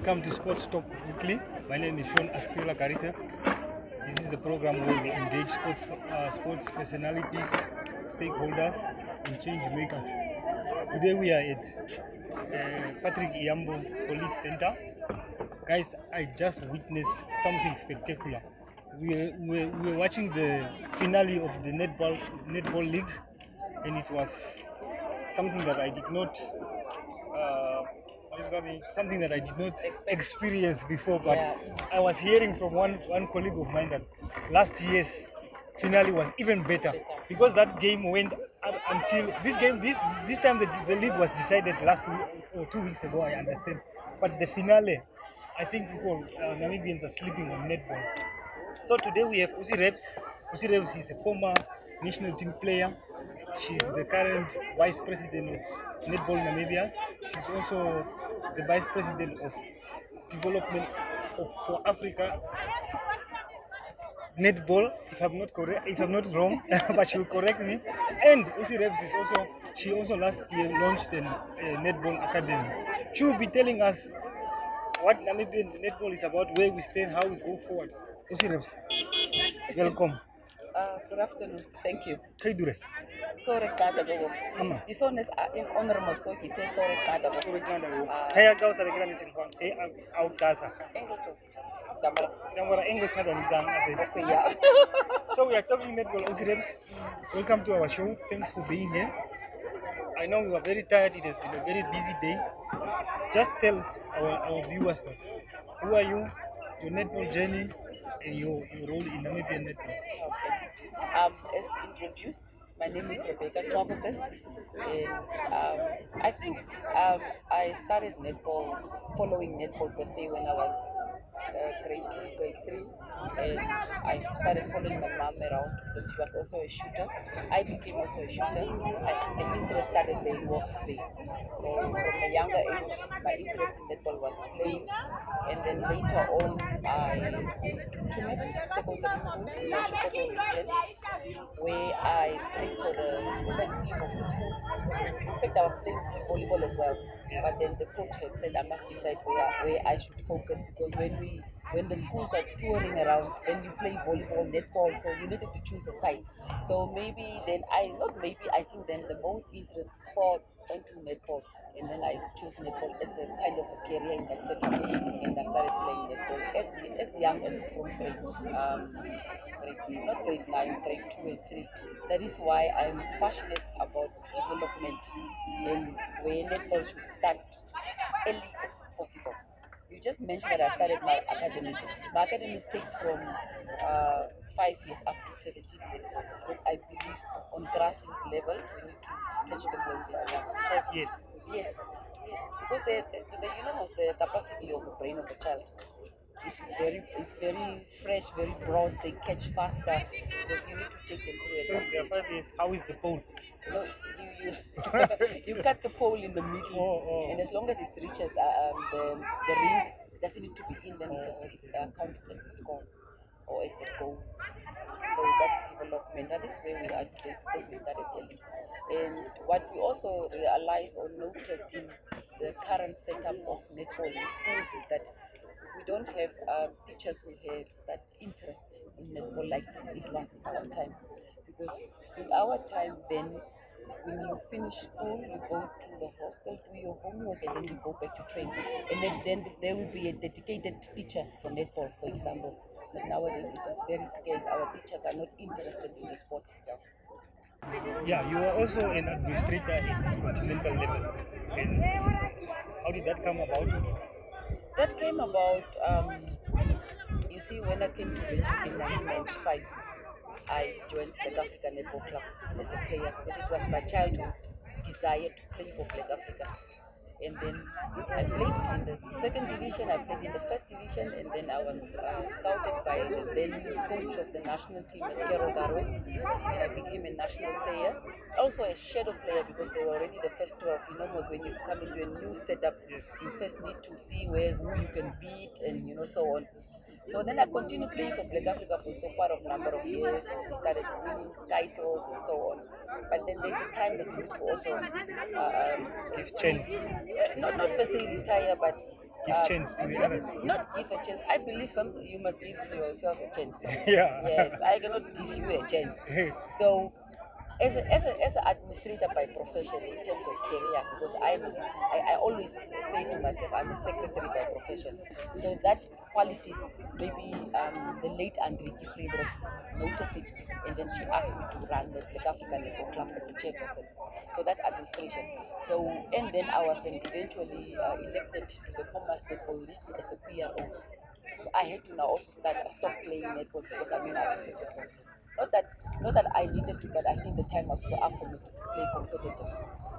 Welcome to Sports Talk Weekly. My name is Sean Aspila Karisa. This is a program where we engage sports personalities, stakeholders, and change makers. Today we are at Patrick Iyambo Police Center. Guys, I just witnessed something spectacular. We were watching the finale of the netball league, and it was something that I did not something that I did not experience before. But I was hearing from one colleague of mine that last year's finale was even better because that game went up until this time the league was decided last week or 2 weeks ago. I understand, but the finale, I think people Namibians are sleeping on netball. So today we have Usi Rebs. Usi Rebs is a former national team player. She's the current vice president of Netball Namibia. She's also the vice president of development for Africa Netball. If I'm not wrong, but she will correct me. And Usi Rebs is she also last year launched a Netball Academy. She will be telling us what Namibian netball is about, where we stand, how we go forward. Usi Rebs, welcome. Good afternoon. Thank you. Kaidure. Sorry, Kada Gogo. Ama. This one is in honor of Soki. Say sorry, Kada Gogo. Sorry, Kada Gogo. Kaya gaw sa legran isin kwan. Out Gaza. English. Damara. Damara English na dan gang. Okay, yeah. So we are talking netball. Usi Rebs, welcome to our show. Thanks for being here. I know you are very tired. It has been a very busy day. Just tell our viewers that who are you, your netball journey, and your role in Namibian netball. Okay. As introduced, my name is Rebekka, Goagoses, and I think I started netball, following netball per se when I was grade 2, grade 3, and I started following my mom around because she was also a shooter. I became also a shooter. I think the interest started there in Walker's Bay. So from a younger age, my interest in netball was playing, and then later on, I moved to Tumut Secondary School in the Shikopo region, where I played for the first team of the school. In fact, I was playing volleyball as well, but then the coach had said I must decide where I should focus because when the schools are touring around, then you play volleyball, netball, so you needed to choose a side. So maybe then I think then the most interest fall onto netball, and then I chose netball as a kind of a career in that setup, and I started playing netball as young as from not grade 9, grade 2 and 3. That is why I'm passionate about development and where netball should start early as possible. You just mentioned that I started my academy. My academy takes from 5 years up to 17 years because I believe on grassroots level we need to catch them when they are young. 5 years. Yes, yes, because the capacity of the brain of a child it's very fresh, very broad. They catch faster because you need to take them through a So if there are 5 years, how is the pole? No, you you cut the pole in the middle, and as long as it reaches the ring, it doesn't need to be in. Then it's counted as a score or as a goal. So that's development. That is where we are today because we started early. And what we also realize or notice in the current setup of netball in schools is that we don't have teachers who have that interest in netball like it was in our time. Because in our time, then when you finish school, you go to the hostel, do your homework, and then you go back to train. And then there will be a dedicated teacher for netball, for example. But nowadays it's very scarce. Our teachers are not interested in the sport itself. Yeah, you are also an administrator at continental level. And how did that come about? That came about, you see, when I came to Windhoek in 1995, I joined Black Africa Netball Club as a player because it was my childhood desire to play for Black Africa. And then I played in the second division, I played in the first division, and then I was scouted by the then coach of the national team, Skero Garwes, and I became a national player. Also a shadow player because they were already the first 12. You know, was when you come into a new setup, you first need to see who you can beat and so on. So then I continued playing for Black Africa for so quite a number of years. We started winning titles and so on. But then there's a time that you need to also You've changed. not per se retire, but give chance to the others. Not give a chance. I believe you must give yourself a chance. Yeah. Yes, I cannot give you a chance. So as an administrator by profession in terms of career, because I always say to myself I'm a secretary by profession, so that qualities maybe the late Andriki Friedrichs noticed it, and then she asked me to run the African Netball Club as the chairperson, so that administration. So and then I was then eventually elected to the Commerce Netball League as a PRO. So I had to now also stop playing netball because I'm in administrative position. Not that I needed to, but I think the time was also up for me to play competitive.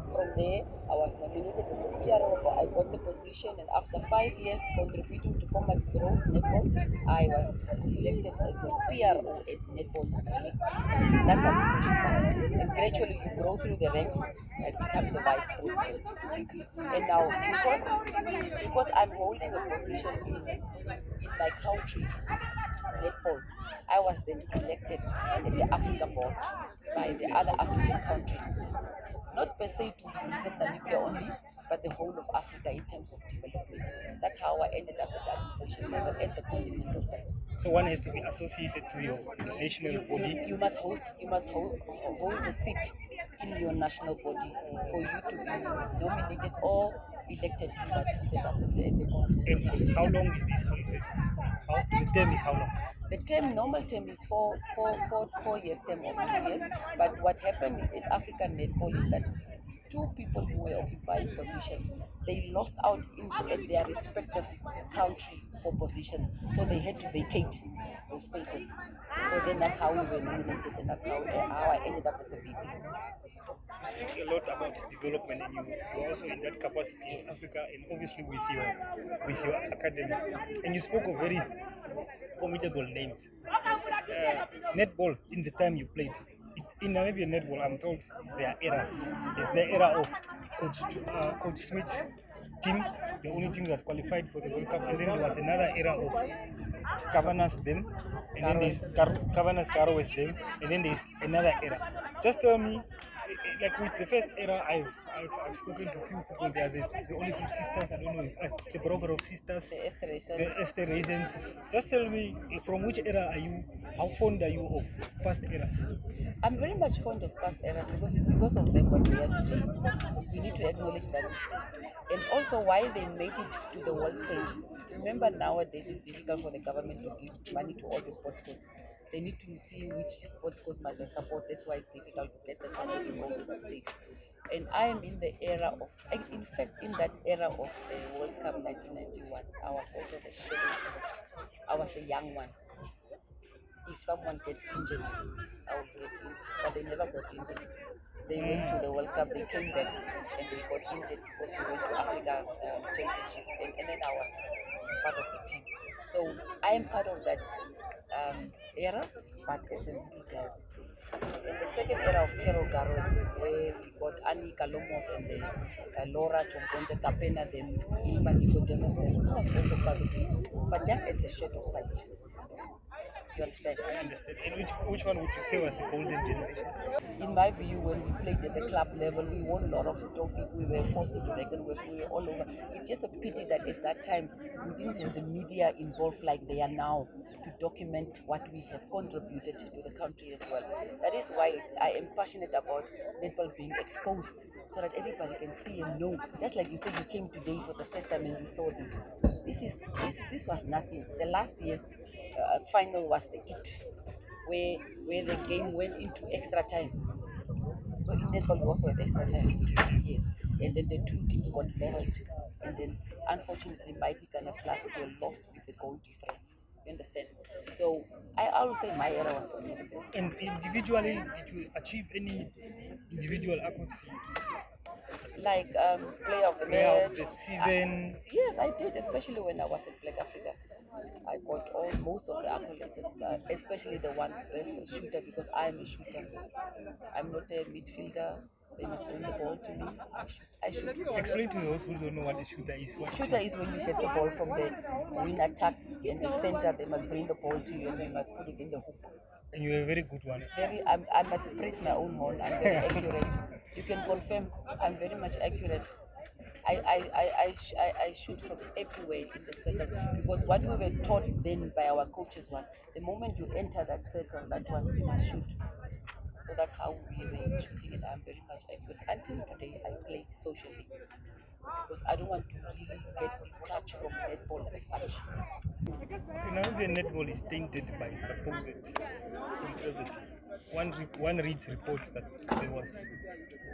From there, I was nominated as the PRO. I got the position, and after 5 years contributing to Commerce Growth Netball, I was elected as the PRO at Netball League. That's administration part. And gradually you grow through the ranks and become the vice president. And now, because I'm holding a position in my country, netball, I was then elected at the Africa board by the other African countries, not per se to represent Namibia only, but the whole of Africa in terms of development. That's how I ended up at the administration level at the continental side. So one has to be associated to your national body. You must hold a seat in your national body for you to be nominated or elected in that setup at the continental And stage. how long is this? How is it? How the term is how long? The normal term is 4 years term of 2 years. But what happened is in African netball is that two people who were occupying position, they lost out at their respective country for position, so they had to vacate those spaces. So then that's how we were nominated, and that's how I ended up as the VP. You speak a lot about development, and you're also in that capacity in Africa, and obviously with your academy. And you spoke of very formidable names. Netball in the time you played. In Namibian netball, I'm told there are eras. There's the era of Coach Smith's team, the only team that qualified for the World Cup, and then there was another era of Cabanas them, and then there's Cabanas Caroes them, and then there's another era. Just tell me, like with the first era, I've spoken to a few people. They are the Olive sisters. I don't know if the Goagoses sisters, the Esther Raisins. Just tell me, from which era are you? How fond are you of past eras? I'm very much fond of past eras because it's because of them what we are today. We need to acknowledge that. And also why they made it to the world stage. Remember nowadays it's difficult for the government to give money to all the sports schools. They need to see which sports schools must they support. That's why it's difficult to let them go to that stage. And I am in the era of, in fact, in that era of the World Cup 1991, I was also the shadow team. I was a young one. If someone gets injured, I will get in. But they never got injured. They went to the World Cup, they came back, and they got injured because we went to Africa Championships, and then I was part of the team. So I am part of that era, but as a little girl. In the second era of Carol Garros, where we got Annie Kalomos and the Laura Chomponte Kapena, the Ilma Nicodemus, I was also part of it, but just at the shadow side. You understand? I understand. And which one would you say was the golden generation? In my view, when we played at the club level, we won a lot of trophies. We were forced to reckon with. We were all over. It's just a pity that at that time we didn't have the media involved like they are now to document what we have contributed to the country as well. That is why I am passionate about netball being exposed so that everybody can see and know. Just like you said, you came today for the first time and you saw this. This was nothing. The last year's final was the it, where the game went into extra time. So in netball we also had extra time. Yes. And then the two teams got married. And then unfortunately Mighty Gunners last year lost with the goal difference. You understand? So I would say my era was for me the best. And individually, did you achieve any individual accolades? Like player of the Player of match. the season? Yes, I did, especially when I was at Black Africa. I got most of the accolades, especially the one best shooter because I'm a shooter. I'm not a midfielder. They must bring the ball to me. I shoot. Explain to those who don't know what a shooter is. Shooter is when you get the ball from the wing attack and the center. They must bring the ball to you and you must put it in the hoop. And you're a very good one. I must praise my own horn. I'm very accurate. You can confirm I'm very much accurate. I shoot from everywhere in the circle because what we were taught then by our coaches was the moment you enter that circle, that one you must shoot. So that's how we were shooting it. I'm very much active. Until today, I play socially because I don't want to really get detached from netball as such. Namibian netball is tainted by supposed controversy. One reads reports that there was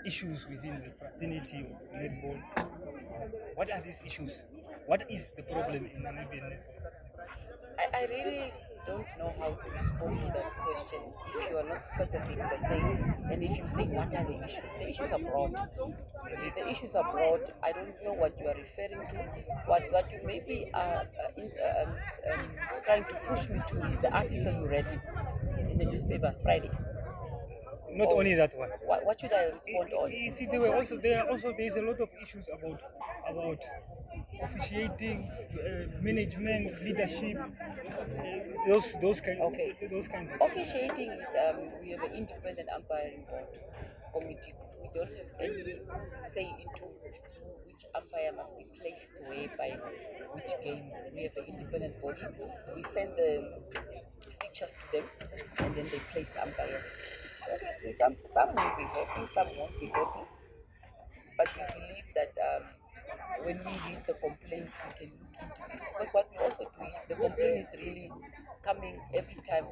issues within the fraternity of netball. What are these issues? What is the problem in Namibian netball? I really don't know how to respond to that question if you are not specific per se, and if you say what are the issues are broad. The issues are broad. I don't know what you are referring to. What you maybe are trying to push me to is the article you read in the newspaper Friday. Not only that one. What should I respond on? You see, there's a lot of issues about officiating, management, leadership, Okay. those kinds of. Officiating is we have an independent umpiring board committee. We don't have any say into which umpire must be placed where by which game. We have an independent body. We send the pictures to them, and then they place the umpires. Obviously, some will be happy, some won't be happy. But we believe that when we read the complaints, we can look into it. Because what we also do is the complaint is really coming every time.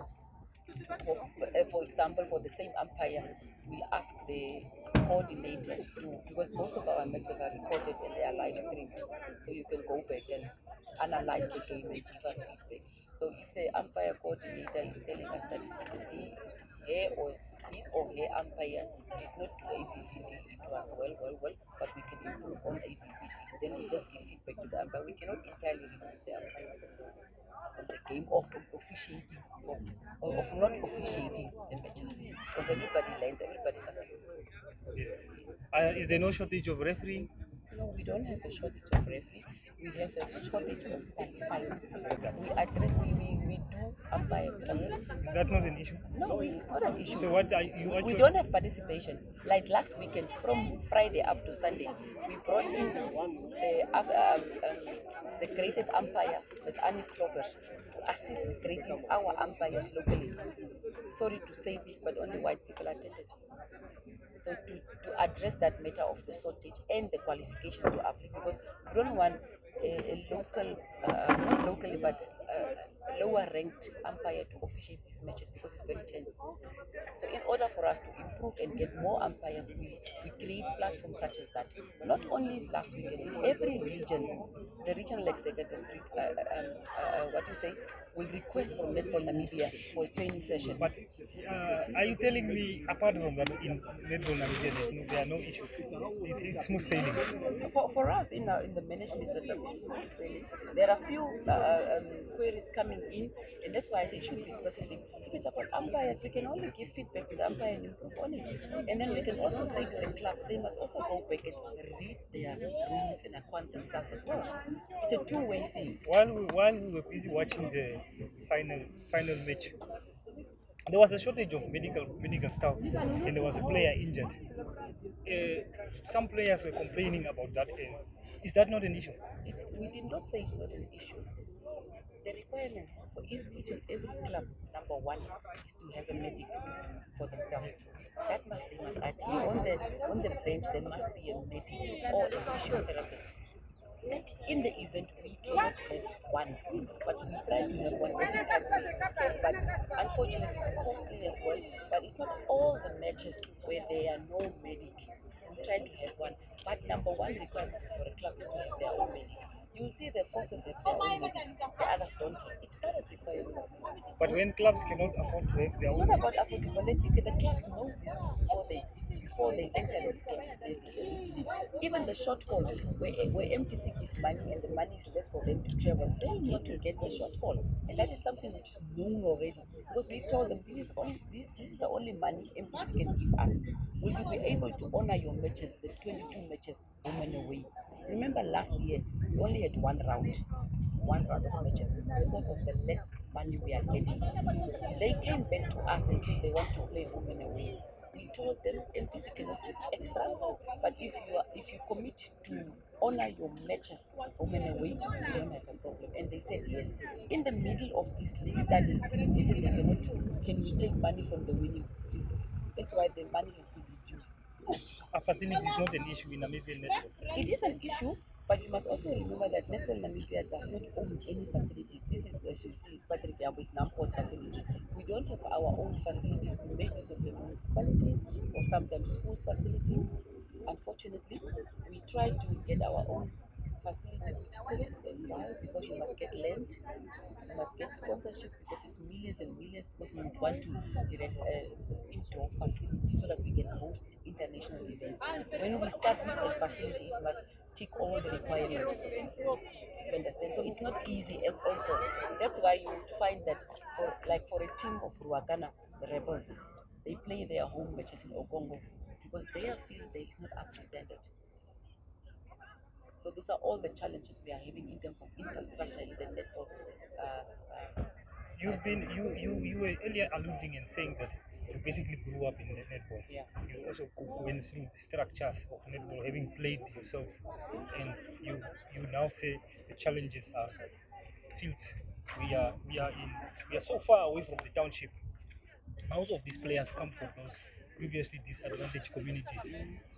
For example, for the same umpire, we ask the coordinator to, because most of our matches are recorded and they are live streamed, so you can go back and analyze the game and give us feedback. So if the umpire coordinator is telling us that his or her umpire did not do ABCD, it was well, but we can improve on ABCD, then we just give feedback to the umpire. We cannot entirely remove the umpire from the game of officiating of not officiating the matches because everybody learns, everybody must improve. Is there no shortage of refereeing? No, we don't have a shortage of referee. We have a shortage of qualified. We do umpire classes. Is that not an issue? No, it's not an issue. So what are you We don't have participation. Like last weekend, from Friday up to Sunday, we brought in the graded umpire with Annie Klober to assist grading our umpires locally. Sorry to say this, but only white people attended. So to address that matter of the shortage and the qualification to apply, because we don't want a local, not locally, but lower ranked umpire to officiate these matches because it's very tense. So in order for us to improve and get more umpires, we create platforms such as that. Not only last weekend, in every region, the regional executives, what you say, will request from Netball Namibia for a training session. But are you telling me, apart from that, in Netball Namibia, there are no issues? It's smooth sailing. For us in the management setup, it's smooth sailing. There are few queries coming in, and that's why I say it should be specific. If it's about umpires, we can only give feedback to the umpire and improve on it. And then we can also say to the clubs, they must also go back and read their rules and acquaint themselves as well. It's a two-way thing. While we were busy watching the final match, there was a shortage of medical staff, and there was a player injured. Some players were complaining about that. Is that not an issue? We did not say it's not an issue. The requirement for each and every club, number one, is to have a medic for themselves. They must adhere on the bench. There must be a medic or a physiotherapist. In the event we cannot have one, but we try to have one every time we can. But unfortunately, it's costly as well. But it's not all the matches where there are no medic. We try to have one. But number one requirement for a club is to have their own medic. You see the forces have their own medics, the others don't have. It's part of requirement. But when clubs cannot afford to have their It's own, not about affordability. The clubs know this before they enter this league. Even the shortfall, where MTC gives money and the money is less for them to travel, they need to get the shortfall, and that is something which is known already. Because we told them this is the only money MTC can give us. Will you be able to honor your matches, the 22 matches, women away? Remember last year we only had one round of matches because of the less money we are getting. They came back to us and said they want to play home and away. we told them MPC cannot give extra, but if you commit to honor your matches home and away, you don't have a problem. And they said yes. In the middle of this league study, they said they cannot. Can we take money from the winning fees? That's why the money has been reduced. A facility is not an issue in Namibian netball. It is an issue, but you must also remember that Netball Namibia does not own any facilities. This is, as you see, is Patrick Yambo's Nampos facility. We don't have our own facilities. We make use of the municipalities or sometimes schools' facilities. Unfortunately, we try to get our own facility, which takes a while because you must get land, you must get sponsorship because it's millions and millions because we would want to erect indoor facility so that we can host international events. When we start with a facility, it must tick all the requirements. You understand? So it's not easy. And also, that's why you would find that for a team of Ruakana, the rebels, they play their home matches in Okongo because their field there is not up to standard. So those are all the challenges we are having in terms of infrastructure in the network. You were earlier alluding and saying that you basically grew up in the netball. Yeah. You also went through the structures of netball, having played yourself, and you now say the challenges are fields. We are so far away from the township. Most of these players come from those previously disadvantaged communities.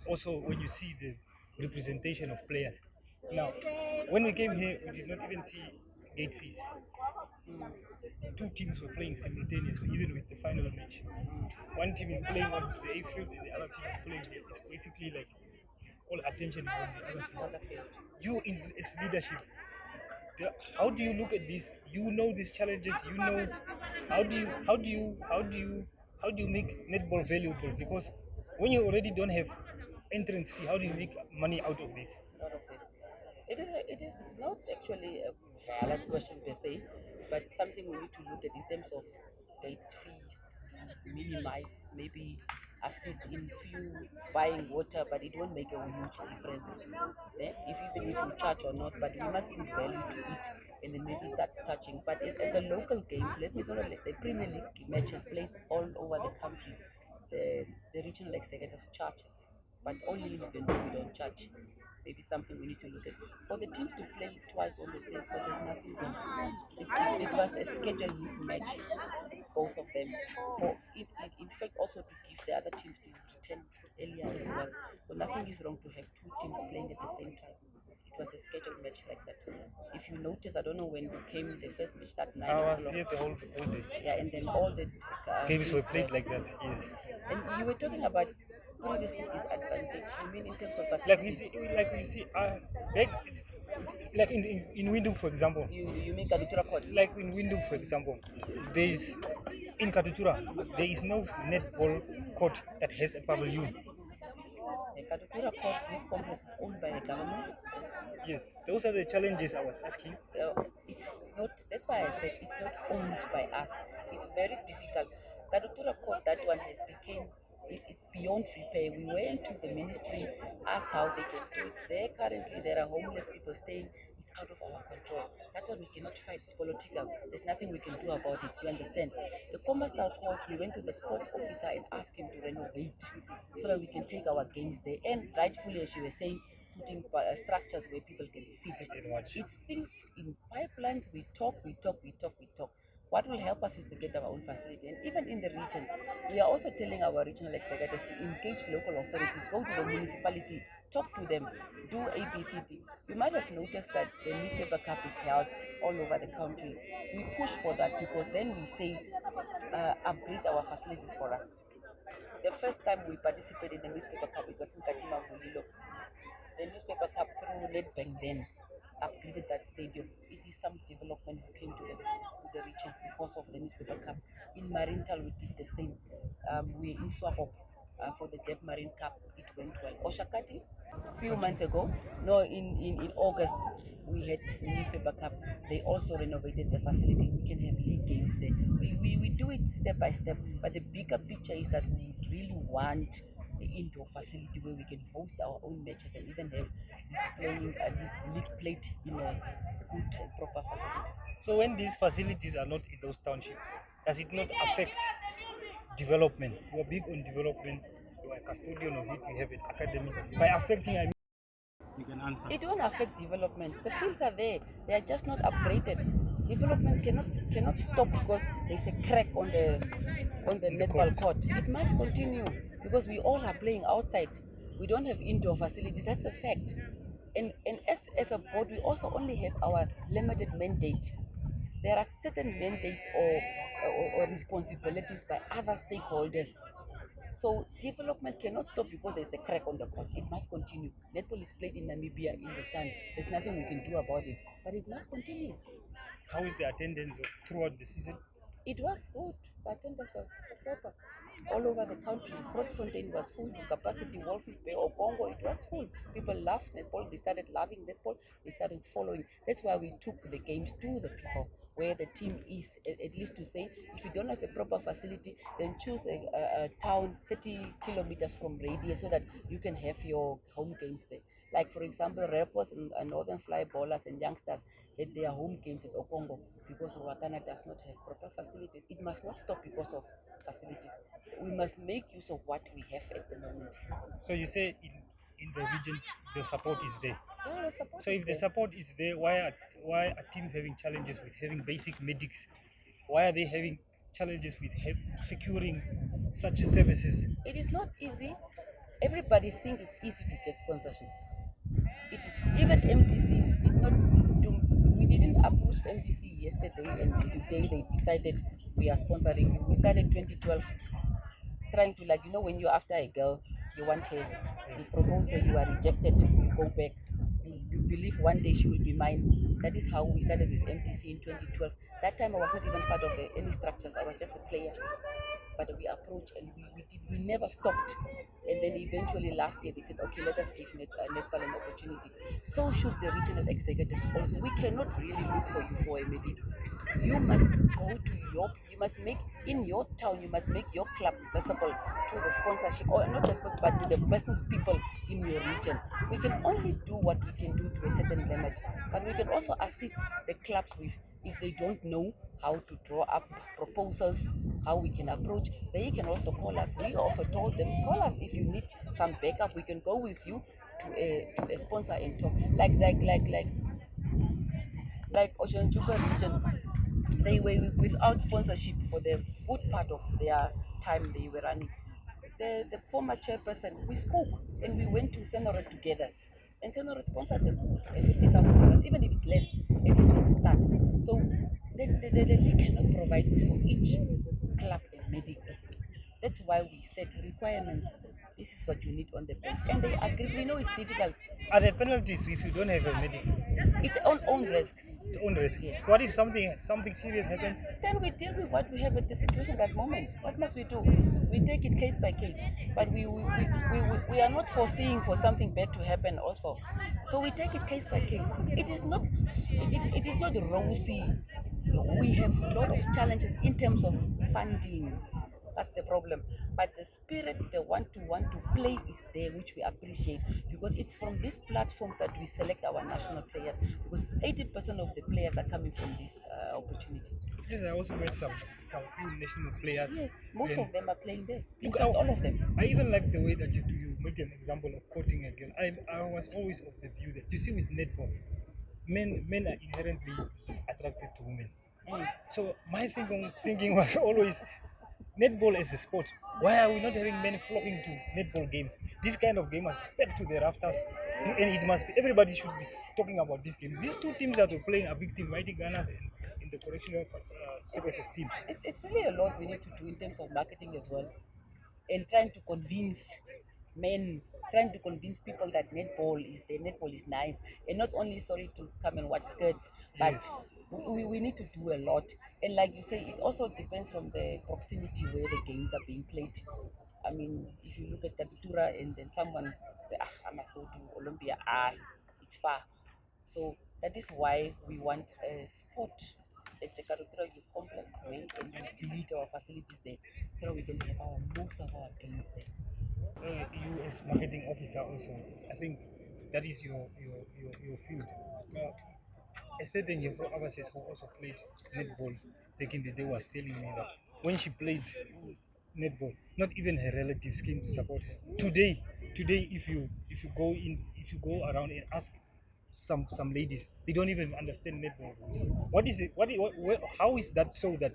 Also, when you see the representation of players, now when we came here, we did not even see gate fees. Two teams were playing simultaneously, even with the final match. One team is playing on the A field, and the other team is playing here. It's basically like all attention is on the other field. You, in as leadership, how do you look at this? You know these challenges. You know how do you make netball valuable? Because when you already don't have entrance fee, how do you make money out of this? Out of this. It is not actually a valid question per se, but something we need to look at in terms of gate fees to minimize, maybe assist in few buying water, but it won't make a huge difference. If even if you charge or not, but we must put value to it and then maybe start touching. But at the local games, let me sort of let the Premier League matches played all over the country, the regional executives charges, but only in Uganda we don't charge. Maybe something we need to look at. For the teams to play twice on the same court, there's nothing wrong. It was a scheduled league match, both of them. For it, in fact, also to give the other teams to return earlier as well. So nothing is wrong to have two teams playing at the same time. It was a scheduled match like that. If you notice, I don't know when you came, the first match started 9 I was o'clock. here the whole day. Yeah, and then all the Games were states played like that. Yes. And you were talking about previously disadvantage. You mean in terms of Like you see, back, like in Windhoek, for example. you mean Kadutura court? Like in Windhoek, for example, there is in Katutura, there is no netball court that has a pavilion. The Kadutura court, this complex is owned by the government. Yes, those are the challenges I was asking. It's not. That's why I said it's not owned by us. It's very difficult. Kadutura court, that one has became. It's beyond repair. We went to the ministry, asked how they can do it. There are homeless people staying. It's out of our control. That one we cannot fight. It's political. There's nothing we can do about it. You understand? The commercial court, we went to the sports officer and asked him to renovate so that we can take our games there. And rightfully, as you were saying, putting structures where people can sit. It's things in pipelines. We talk, we talk, we talk, we talk. What will help us is to get our own facility. And even in the regions, we are also telling our regional executives to engage local authorities, go to the municipality, talk to them, do ABCD. You might have noticed that the newspaper cup is held all over the country. We push for that because then we say, upgrade our facilities for us. The first time we participated in the newspaper cup, it was in Katima Mulilo. The newspaper cup through Nedbank then upgraded that stadium. It is some development who came to the region because of the newspaper cup. In Marintal, we did the same. We're in Swapop for the Deb Marine Cup. It went well. Oshakati, few months ago, no, in August, we had the newspaper cup. They also renovated the facility. We can have league games there. We do it step by step, but the bigger picture is that we really want the indoor facility where we can host our own matches and even have this league played in a good and proper facility. So when these facilities are not in those townships, does it not affect development. You are big on development. You are a custodian of it. You have an academy. By affecting, I mean, you can answer. It won't affect development. The fields are there. They are just not upgraded. Development cannot stop because there's a crack on the netball court. It must continue because we all are playing outside. We don't have indoor facilities. That's a fact. And as a board, we also only have our limited mandate. There are certain mandates or responsibilities by other stakeholders. So development cannot stop because there's a crack on the court. It must continue. Netball is played in Namibia in the sun. There's nothing we can do about it, but it must continue. How is the attendance throughout the season? It was good. The attendance was proper. All over the country. Grootfontein was full to capacity. Walvis Bay or Congo, it was full. People loved netball. They started loving netball. They started following. That's why we took the games to the people where the team is. At least to say, if you don't have a proper facility, then choose a town 30 kilometers from radius so that you can have your home games there. Like, for example, rappers and Northern Fly ballers and youngsters at their home games at Okongo because Rwakana does not have proper facilities. It must not stop because of facilities. We must make use of what we have at the moment. So you say in the regions the support is there. Yeah, the support So is if the there. support is there, why are teams having challenges with having basic medics? Why are they having challenges with securing such services? It is not easy. Everybody thinks it's easy to get sponsorship. It's even MTC did not do. We didn't approach MTC yesterday, and today they decided we are sponsoring you. We started 2012 trying to, like, when you're after a girl, you want her, you propose her, you are rejected, you go back, you believe one day she will be mine. That is how we started with MTC in 2012. That time I was not even part of any structures, I was just a player. But we approached and we never stopped. And then eventually last year they said, okay, let us give Netball an opportunity. So should the regional executives also. We cannot really look for you for a medic. You must go to you must make in your town, you must make your club visible to the sponsorship, or not the sponsor, but to the business people in your region. We can only do what we can do to a certain limit, but we can also assist the clubs with, if they don't know how to draw up proposals, how we can approach, they can also call us. We also told them, call us if you need some backup. We can go with you to a sponsor and talk. Like Ocean Chuka region, they were without sponsorship for the good part of their time they were running. The former chairperson, we spoke and we went to Senora together. And Senora sponsored them $50,000, even if it's less, at least let's start. So the league cannot provide for each club a medical. That's why we set requirements. This is what you need on the bench. And they agree. We know it's difficult. Are there penalties if you don't have a medic? It's on own risk. It's own risk. Yes. What if something serious happens? Then we deal with what we have at the situation at that moment. What must we do? We take it case by case. But we are not foreseeing for something bad to happen also. So we take it case by case. It is not rosy. We have a lot of challenges in terms of funding. That's the problem. But the spirit, the want to play is there, which we appreciate because it's from this platform that we select our national players. Because 80% of the players are coming from this opportunity. Yes, I also met some few national players. Yes, most And of them are playing there. In look, fact, all of them. I even like the way that you make an example of courting a girl. I was always of the view that you see with netball, men are inherently attracted to women. Mm. So my thinking was always netball as a sport. Why are we not having men flocking to netball games? This kind of game must be fed to the rafters, and it must be. Everybody should be talking about this game. These two teams that we're playing are big teams, Mighty Gunners and in the correctional services team. It's really a lot we need to do in terms of marketing as well. And trying to convince men, trying to convince people that netball is nice, and not only sorry to come and watch skirts, but Yes. we need to do a lot. And like you say, it also depends from the proximity where the games are being played. I mean, if you look at Katutura and then someone say, I must go to Olympia, it's far. So that is why we want a sport at the Katutura Youth Complex way, and we build our facilities there so we can have most of our games there. You as marketing officer also, I think that is your field. A certain year pro Goagoses who also played netball back in the day was telling me that when she played, netball. Not even her relatives came to support her. Today, if you go around and ask some ladies, they don't even understand netball rules. What is it? How is that so that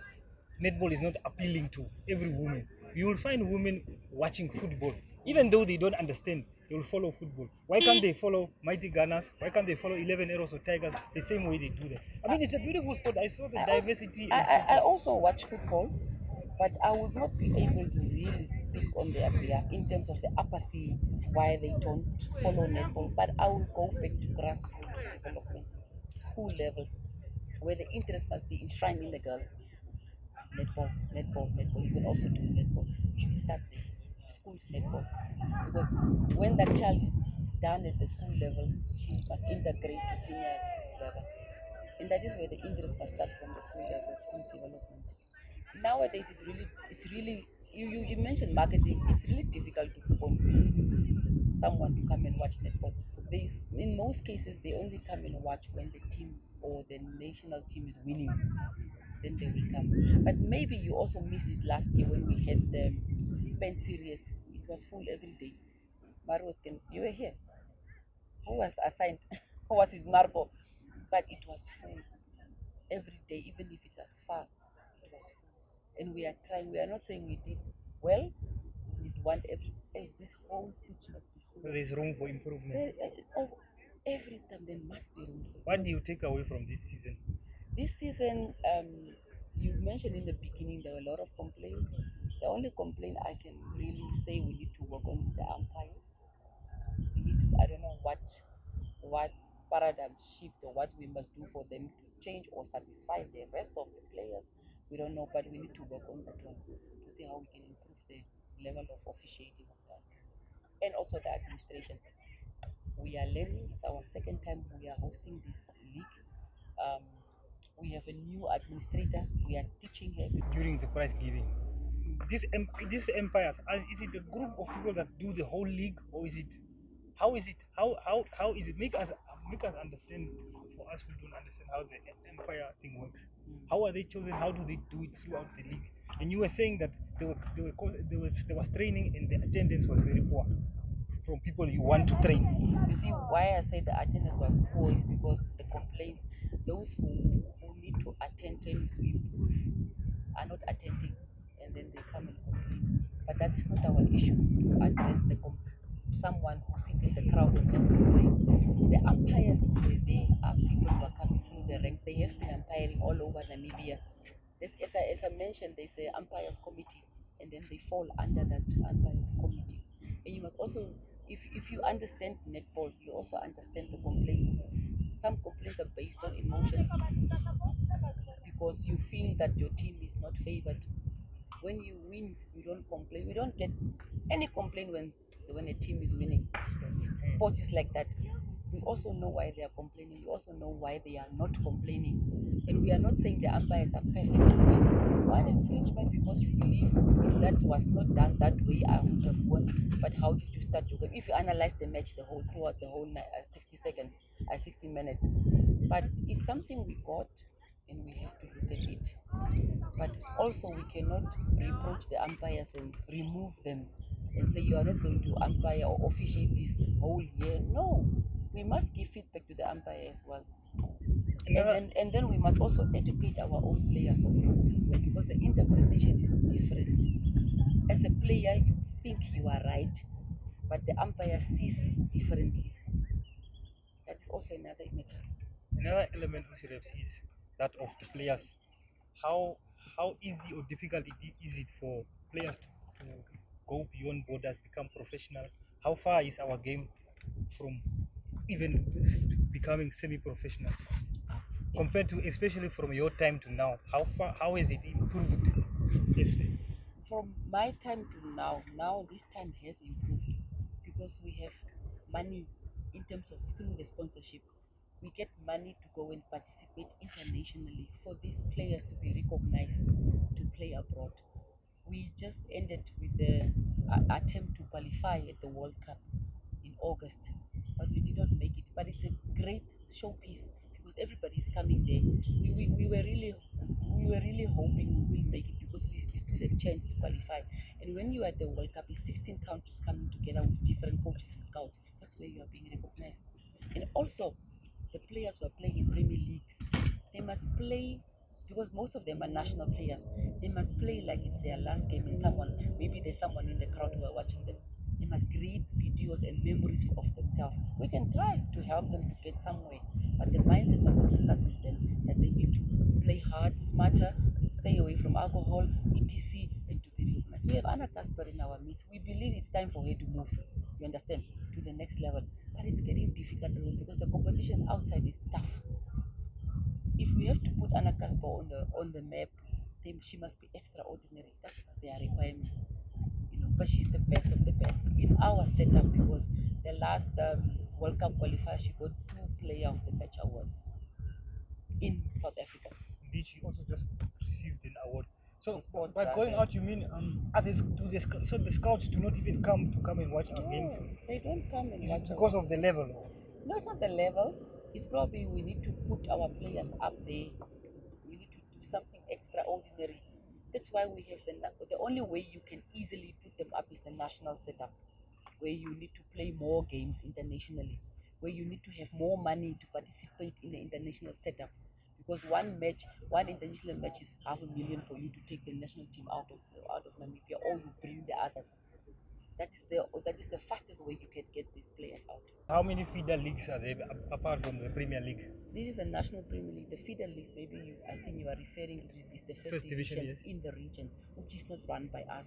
netball is not appealing to every woman? You will find women watching football, even though they don't understand. They will follow football. Why can't they follow Mighty Gunners? Why can't they follow 11 Arrows or Tigers the same way they do that? I mean, it's a beautiful sport. I saw the diversity and so I forth. also watch football, but I would not be able to really speak on their behalf in terms of the apathy why they don't follow netball. But I will go back to grassroots development, school levels, where the interest must be enshrined in the girl. Netball, netball, netball. You can also do netball. You should start there. School's netball. Because when that child is done at the school level, she must integrate to senior level. And that is where the interest must start from the school level, school development. Nowadays, it's really, you mentioned marketing. It's really difficult to convince someone to come and watch netball. In most cases, they only come and watch when the team or the national team is winning, then they will come. But maybe you also missed it last year when we had the pen series. It was full every day. Maros, you were here. Who was assigned? Who was it, Marbo? But it was full every day, even if it was far. It was full. And we are trying. We are not saying we did well. We would want this whole pitch must be So full. there's room for improvement. Every time there must be room for What do you take away from this season? this season. You mentioned in the beginning there were a lot of complaints. The only complaint I can really say we need to work on is the umpires. We need to, I don't know what paradigm shift or what we must do for them to change or satisfy the rest of the players. We don't know, but we need to work on that one to see how we can improve the level of officiating of that. And also the administration. We are learning. It's our second time we are hosting this league. Um, we have a new administrator. We are teaching her. During the prize giving, these empires, is it a group of people that do the whole league, or is it how is it? Make us understand, for us who don't understand how the empire thing works. How are they chosen? How do they do it throughout the league? And you were saying that there was training and the attendance was very poor from people you want to train. You see, why I say the attendance was poor is because the complaints, those who need to attend trainings to improve are not attending, and then they come and complain. But that is not our issue to address someone who sits in the crowd and just complain. The umpires who were there are people who are coming through the ranks. They have been umpiring all over Namibia. As I mentioned, there's the umpires committee, and then they fall under that umpires committee. And you must also, if you understand netball, you also understand the complaints. Some complaints are based on emotions because you feel that your team is not favored. When you win, you don't complain. We don't get any complaint when a team is winning. Sport is like that. We also know why they are complaining. We also know why they are not complaining. And we are not saying the umpires are perfect. One infringement because you believe if that was not done that way, I would have won. But how did you start your game? If you analyze the match throughout the whole 60 seconds, 60 minutes, but it's something we got, and we have to look at it. But also we cannot reproach the umpires and remove them and say you are not going to umpire or officiate this whole year. No, we must give feedback to the umpire as well. And then we must also educate our own players of rules as well, because the interpretation is different. As a player, you think you are right, but the umpire sees it differently. That's also another matter. Another element we should have is that of the players. How easy or difficult is it for players to go beyond borders, become professional? How far is our game from even becoming semi-professional compared to, especially from your time to now? How has it improved? Yes. From my time to now this time has improved because we have money in terms of through the sponsorship. We get money to go and participate internationally for these players to be recognized to play abroad. We just ended with the attempt to qualify at the World Cup in August, but we did not make it. But it's a great showpiece because everybody is coming there. We were really hoping we will make it because we still the chance to qualify. And when you are at the World Cup, it's 16 countries coming together with different coaches and scouts. That's where you are being recognized. And also, the players who are playing in Premier Leagues, they must play because most of them are national players. They must play like it's their last game, and maybe there's someone in the crowd who are watching them. They must create videos and memories of themselves. We can try to help them to get somewhere, but the mindset must also start with them that they need to play hard, smarter, stay away from alcohol, etc., and to be recognized. We have Anna Casper in our midst. We believe it's time for her to move, you understand, to the next level. But it's getting difficult because the competition outside is tough. If we have to put Anna Casper on the map, then she must be extraordinary. That's their requirement, But she's the best of the best in our setup because the last World Cup qualifier she got 2 Player of the Match awards in South Africa. Did she also just received an award? So Sports by going out, you mean so the scouts do not even come and watch our games? No, they don't come and Is watch it because us. of the level? No, it's not the level. It's probably we need to put our players up there. We need to do something extraordinary. That's why we have the only way you can easily put them up is the national setup, where you need to play more games internationally, where you need to have more money to participate in the international setup. Because one international match is 500,000 for you to take the national team out of Namibia, or you bring the others. That is the fastest way you can get these players out. How many feeder leagues are there apart from the Premier League? This is the National Premier League. The feeder league, I think you are referring to is the first division, Yes. in the regions, which is not run by us.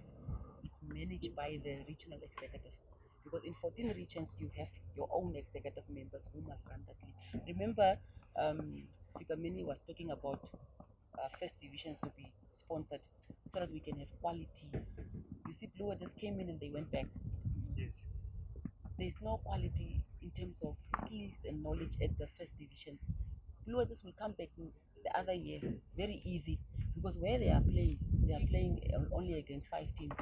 It's managed by the regional executives. Because in 14 regions, you have your own executive members who must run that league. Remember, Fikamini was talking about first divisions to be sponsored so that we can have quality. You see, Blue just came in and they went back. Yes. There's no quality in terms of skills and knowledge at the first division. Blue Waters will come back the other year very easy because where they are playing only against 5 teams,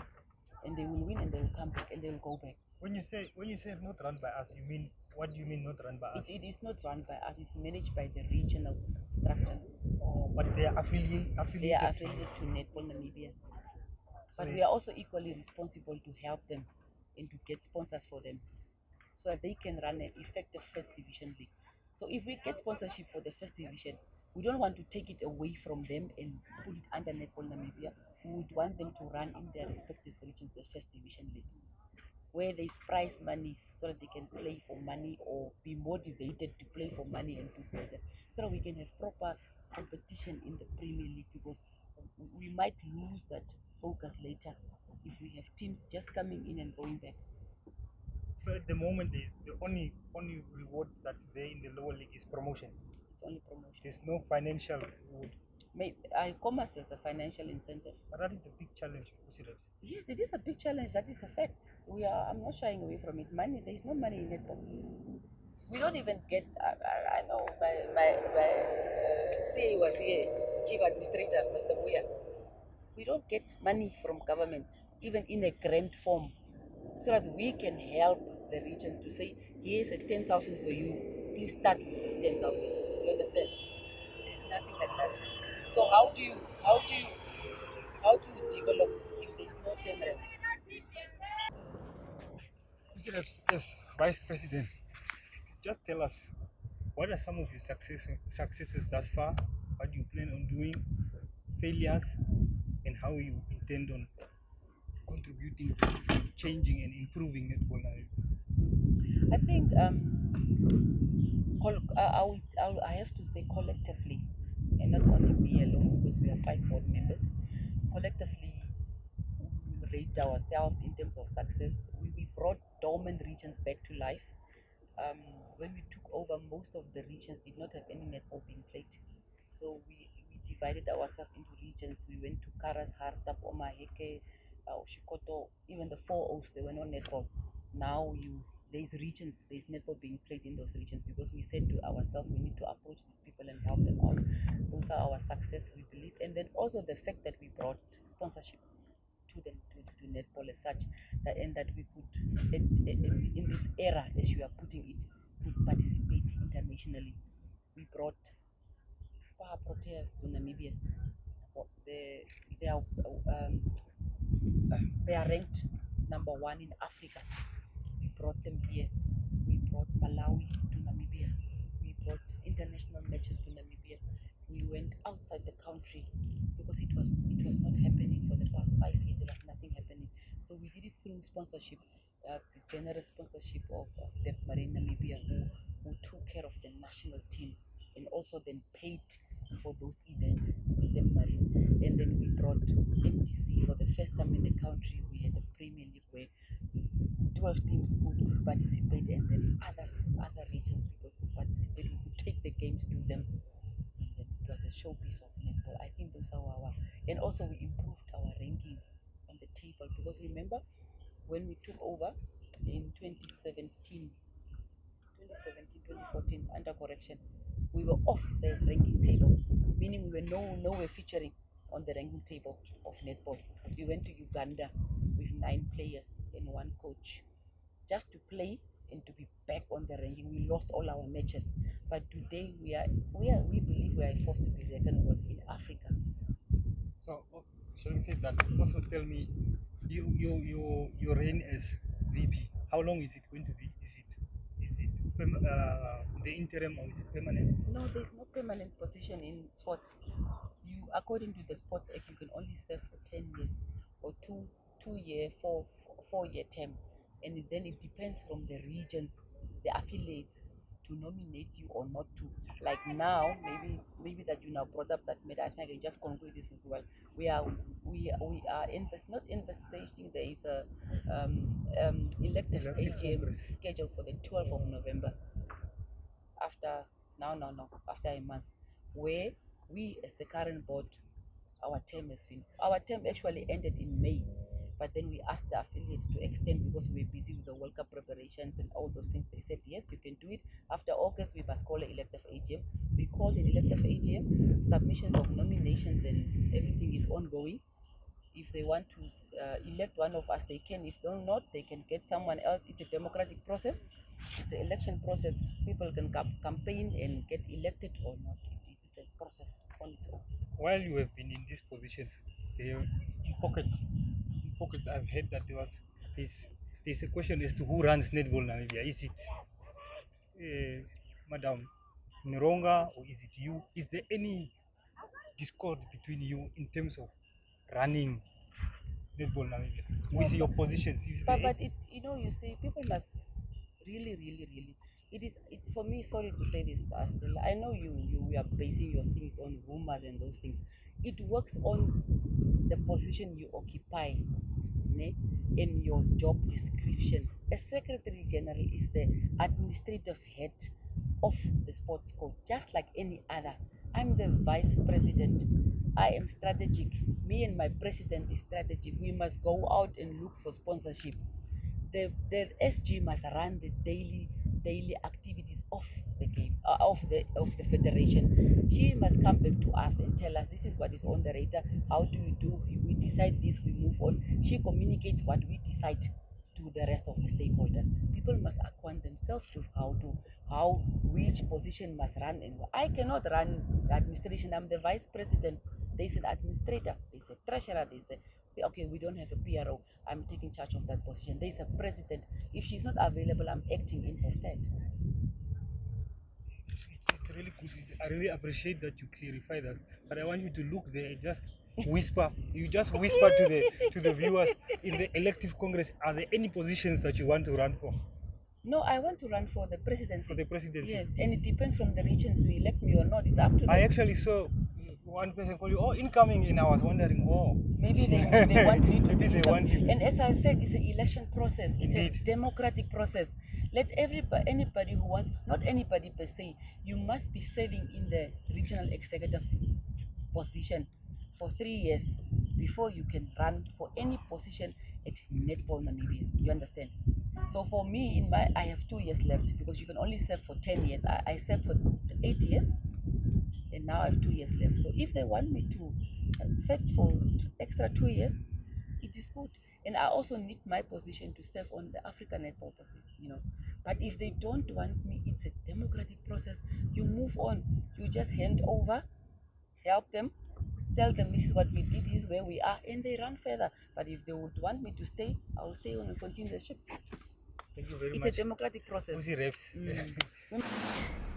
and they will win and they will come back and they will go back. When you say not run by us, you mean what do you mean not run by us? It is not run by us. It's managed by the regional structures. Oh, but they are affiliated. They are affiliated to Netball Namibia. So But we are also equally responsible to help them and to get sponsors for them so that they can run an effective first division league. So if we get sponsorship for the first division, we don't want to take it away from them and put it under Netball Namibia. We would want them to run in their respective regions the first division league, where there's prize money so that they can play for money or be motivated to play for money and do better. So that we can have proper competition in the Premier League because we might lose that focus later if we have teams just coming in and going back. So at the moment, is the only reward that's there in the lower league is promotion. It's only promotion. There's no financial reward. I commerce as a financial incentive. But that is a big challenge for Kusirev. Yes, it is a big challenge. That is a fact. I'm not shying away from it. Money, there is no money in netball. We don't even get. I know my CA was here, Chief Administrator, Mr. Muya. We don't get money from government, even in a grant form, so that we can help the regions to say, here's a 10,000 for you. Please start with this 10,000. You understand? There's nothing like that. So how do you develop if there's no 10 rand? Kusirev, as Vice President, just tell us what are some of your successes thus far, what you plan on doing, failures, and how you intend on contributing to changing and improving netball. I think I have to say collectively, and not only me alone, because we are 5 board members. Collectively, we will rate ourselves in terms of success. We brought dormant regions back to life. Um, when we took over, most of the regions did not have any netball being played. So we divided ourselves into regions. We went to Karas, Hartap, Omaheke, Oshikoto, even the 4 O's, there were no netball. Now there's regions, there's netball being played in those regions because we said to ourselves we need to approach these people and help them out. Those are our success, we believe. And then also the fact that we brought sponsorship to netball as such, and that we could, in this era, as you are putting it, could participate internationally. We brought Spa Proteas to Namibia. They are They are ranked number 1 in Africa. We brought them here. We brought Malawi to Namibia. We brought international matches to Namibia. We went outside the country because it was not happening for the past 5 years. There was nothing happening. So we did it through sponsorship, the generous sponsorship of the Marine Namibia, who took care of the national team and also then paid for those events, the Marine. And then we brought MDC for the first time in the country. We had a Premier League where 12 teams could participate, and then other regions people could participate. We could take the games to them, and then it was a showpiece of netball. I think those are our, and also we improved our ranking on the table, because remember when we took over in 2014 under correction, we were off the ranking table, meaning we were nowhere featuring on the ranking table of netball. We went to Uganda with 9 players and 1 coach just to play and to be back on the ranking. We lost all our matches, but today we believe we are a force to be reckoned with in Africa. So, having said that, also tell me, your reign as VP. How long is it going to be? Is it the interim or is it permanent? No, there's no permanent position in sports. You, according to the Sports Act, you can only serve for 10 years or two-year, 4-year term, and then it depends from the regions, the affiliates, to nominate you or not to. Like now, maybe that you now brought up that matter. I think I can just conclude this as well. We are not investigating. There is a elective AGM scheduled for the 12th of November, after after a month, where we as the current board, our term actually ended in May, but then we asked the affiliates to extend because we were busy with the World Cup preparations and all those things. They said yes, you can do it. After August, we must call an elective AGM. We called an elective AGM. Submissions of nominations and everything is ongoing. If they want to elect one of us, they can. If not, they can get someone else. It's a democratic process. It's an election process. People can campaign and get elected or not. It's a process on its own. While you have been in this position, in pockets, I've heard that this there's a question as to who runs Netball Namibia. Is it Madam Nironga, or is it you? Is there any discord between you in terms of running Netball Namibia with your positions? But it, you see, people must really, for me, sorry to say this, Astrid, I know you are basing your things on rumors and those things. It works on the position you occupy, ne, in your job description. A secretary general is the administrative head of the sports code, just like any other. I'm the vice president. I am strategic. Me and my president is strategic. We must go out and look for sponsorship. The SG must run the daily activities of the game, of the federation. She must come back to us and tell us this is what is on the radar. How do we do? We decide this. We move on. She communicates what we decide to the rest of the stakeholders. People must acquaint themselves to how which position must run, and I cannot run the administration. I'm the vice president. There's an administrator. There's a treasurer. Okay, we don't have a PRO. I'm taking charge of that position. There's a president. If she's not available, I'm acting in her stead. It's really good. I really appreciate that you clarify that. But I want you to look there and just whisper. You just whisper to the viewers, in the elective Congress, are there any positions that you want to run for? No, I want to run for the presidency. For the presidency? Yes, and it depends from the regions to elect me or not. It's up to them. I actually saw one person call you, oh, incoming, and I was wondering, oh. Maybe they want me to maybe they want you. And as I said, it's an election process. Indeed. It's a democratic process. Let anybody who wants, not anybody per se, you must be serving in the regional executive position for 3 years before you can run for any position at Netball Namibia. You understand? So for me, I have 2 years left, because you can only serve for 10 years. I served for 8 years, and now I have 2 years left. So if they want me to set for extra 2 years, it is good. And I also need my position to serve on the African Netball position. But if they don't want me, it's a democratic process. You move on. You just hand over, help them, tell them this is what we did, this is where we are, and they run further. But if they would want me to stay, I will stay on and continue the ship. Thank you very It's much. a democratic process. Uzi refs. Mm.